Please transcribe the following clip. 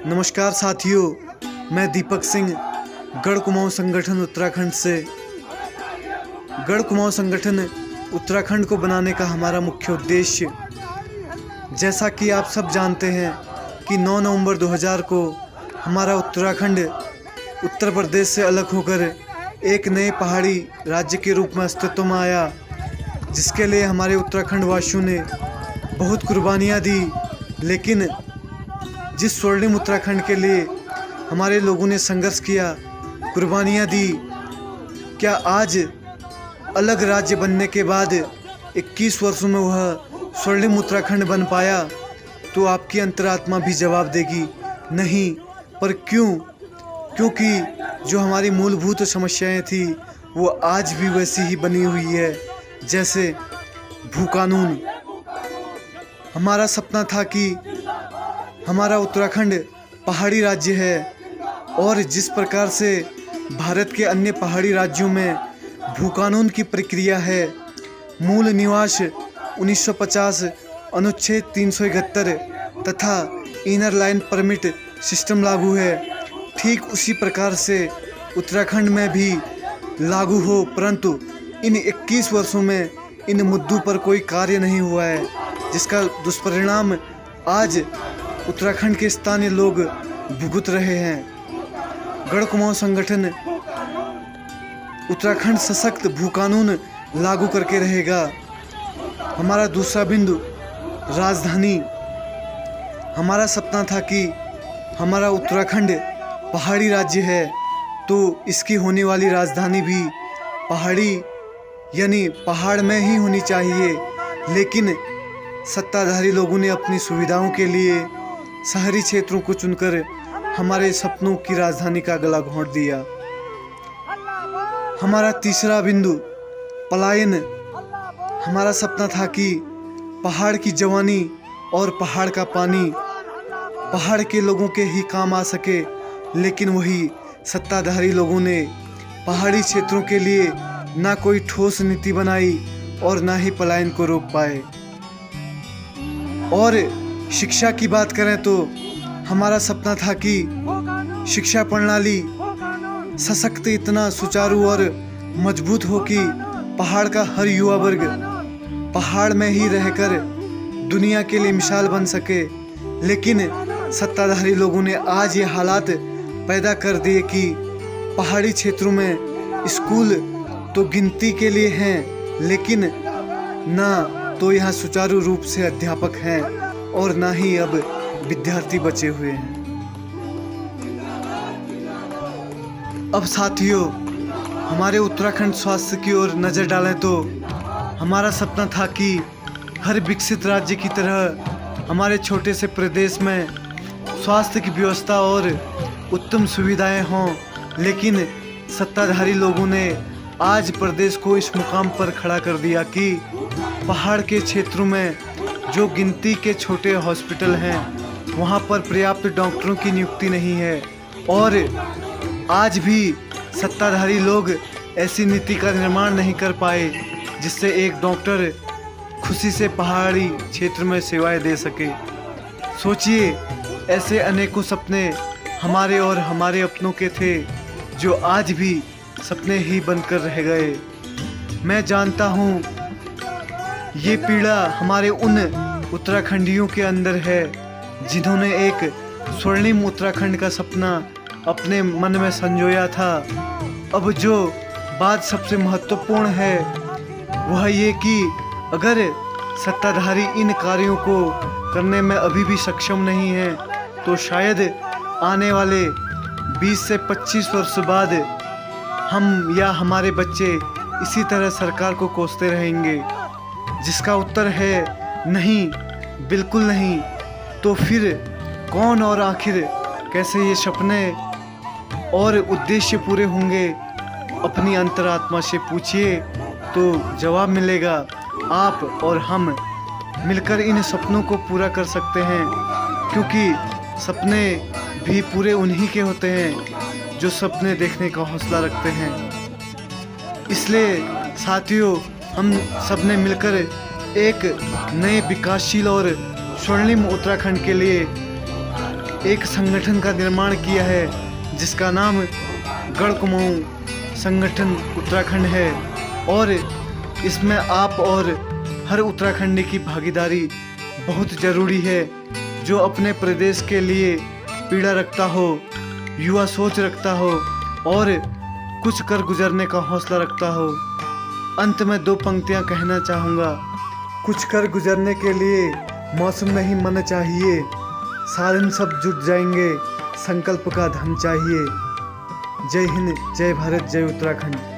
नमस्कार साथियों, मैं दीपक सिंह गढ़ कुमाऊं संगठन उत्तराखंड से। गढ़ कुमाऊं संगठन उत्तराखंड को बनाने का हमारा मुख्य उद्देश्य, जैसा कि आप सब जानते हैं कि 9 नवंबर 2000 को हमारा उत्तराखंड उत्तर प्रदेश से अलग होकर एक नए पहाड़ी राज्य के रूप में अस्तित्व में आया, जिसके लिए हमारे उत्तराखंड वासियों ने बहुत कुर्बानियाँ दी। लेकिन जिस स्वर्णिम उत्तराखंड के लिए हमारे लोगों ने संघर्ष किया, कुर्बानियाँ दी, क्या आज अलग राज्य बनने के बाद 21 वर्षों में वह स्वर्णिम उत्तराखंड बन पाया? तो आपकी अंतरात्मा भी जवाब देगी नहीं। पर क्यों? क्योंकि जो हमारी मूलभूत समस्याएं थी वो आज भी वैसी ही बनी हुई है, जैसे भू कानून। हमारा सपना था कि हमारा उत्तराखंड पहाड़ी राज्य है, और जिस प्रकार से भारत के अन्य पहाड़ी राज्यों में भू कानून की प्रक्रिया है, मूल निवास 1950 अनुच्छेद 371 तथा इनर लाइन परमिट सिस्टम लागू है, ठीक उसी प्रकार से उत्तराखंड में भी लागू हो। परंतु इन 21 वर्षों में इन मुद्दों पर कोई कार्य नहीं हुआ है, जिसका दुष्परिणाम आज उत्तराखंड के स्थानीय लोग भुगत रहे हैं। गढ़ कुमाऊं संगठन उत्तराखंड सशक्त भू कानून लागू करके रहेगा। हमारा दूसरा बिंदु, राजधानी। हमारा सपना था कि हमारा उत्तराखंड पहाड़ी राज्य है, तो इसकी होने वाली राजधानी भी पहाड़ी यानी पहाड़ में ही होनी चाहिए। लेकिन सत्ताधारी लोगों ने अपनी सुविधाओं के लिए शहरी क्षेत्रों को चुनकर हमारे सपनों की राजधानी का गला घोंट दिया। हमारा तीसरा बिंदु, पलायन। हमारा सपना था कि पहाड़ की जवानी और पहाड़ का पानी पहाड़ के लोगों के ही काम आ सके, लेकिन वही सत्ताधारी लोगों ने पहाड़ी क्षेत्रों के लिए ना कोई ठोस नीति बनाई और ना ही पलायन को रोक पाए। और शिक्षा की बात करें तो हमारा सपना था कि शिक्षा प्रणाली सशक्त, इतना सुचारू और मजबूत हो कि पहाड़ का हर युवा वर्ग पहाड़ में ही रहकर दुनिया के लिए मिसाल बन सके। लेकिन सत्ताधारी लोगों ने आज ये हालात पैदा कर दिए कि पहाड़ी क्षेत्रों में स्कूल तो गिनती के लिए हैं, लेकिन ना तो यहाँ सुचारू रूप से अध्यापक हैं और ना ही अब विद्यार्थी बचे हुए हैं। अब साथियों, हमारे उत्तराखंड स्वास्थ्य की ओर नज़र डालें तो हमारा सपना था कि हर विकसित राज्य की तरह हमारे छोटे से प्रदेश में स्वास्थ्य की व्यवस्था और उत्तम सुविधाएं हों। लेकिन सत्ताधारी लोगों ने आज प्रदेश को इस मुकाम पर खड़ा कर दिया कि पहाड़ के क्षेत्रों में जो गिनती के छोटे हॉस्पिटल हैं, वहाँ पर पर्याप्त डॉक्टरों की नियुक्ति नहीं है। और आज भी सत्ताधारी लोग ऐसी नीति का निर्माण नहीं कर पाए जिससे एक डॉक्टर खुशी से पहाड़ी क्षेत्र में सेवाएं दे सके। सोचिए, ऐसे अनेकों सपने हमारे और हमारे अपनों के थे, जो आज भी सपने ही बनकर रह गए। मैं जानता हूँ ये पीड़ा हमारे उन उत्तराखंडियों के अंदर है जिन्होंने एक स्वर्णिम उत्तराखंड का सपना अपने मन में संजोया था। अब जो बात सबसे महत्वपूर्ण है वह ये कि अगर सत्ताधारी इन कार्यों को करने में अभी भी सक्षम नहीं है, तो शायद आने वाले 20 से 25 वर्ष बाद हम या हमारे बच्चे इसी तरह सरकार को कोसते रहेंगे। जिसका उत्तर है नहीं, बिल्कुल नहीं। तो फिर कौन और आखिर कैसे ये सपने और उद्देश्य पूरे होंगे? अपनी अंतरात्मा से पूछिए तो जवाब मिलेगा। आप और हम मिलकर इन सपनों को पूरा कर सकते हैं, क्योंकि सपने भी पूरे उन्हीं के होते हैं जो सपने देखने का हौसला रखते हैं। इसलिए साथियों, हम सबने मिलकर एक नए विकासशील और स्वर्णिम उत्तराखंड के लिए एक संगठन का निर्माण किया है जिसका नाम गढ़ कुमाऊं संगठन उत्तराखंड है, और इसमें आप और हर उत्तराखंडी की भागीदारी बहुत ज़रूरी है, जो अपने प्रदेश के लिए पीड़ा रखता हो, युवा सोच रखता हो और कुछ कर गुजरने का हौसला रखता हो। अंत में 2 पंक्तियां कहना चाहूँगा। कुछ कर गुजरने के लिए मौसम नहीं मन चाहिए, साधन सब जुट जाएंगे, संकल्प का धन चाहिए। जय हिंद, जय भारत, जय उत्तराखंड।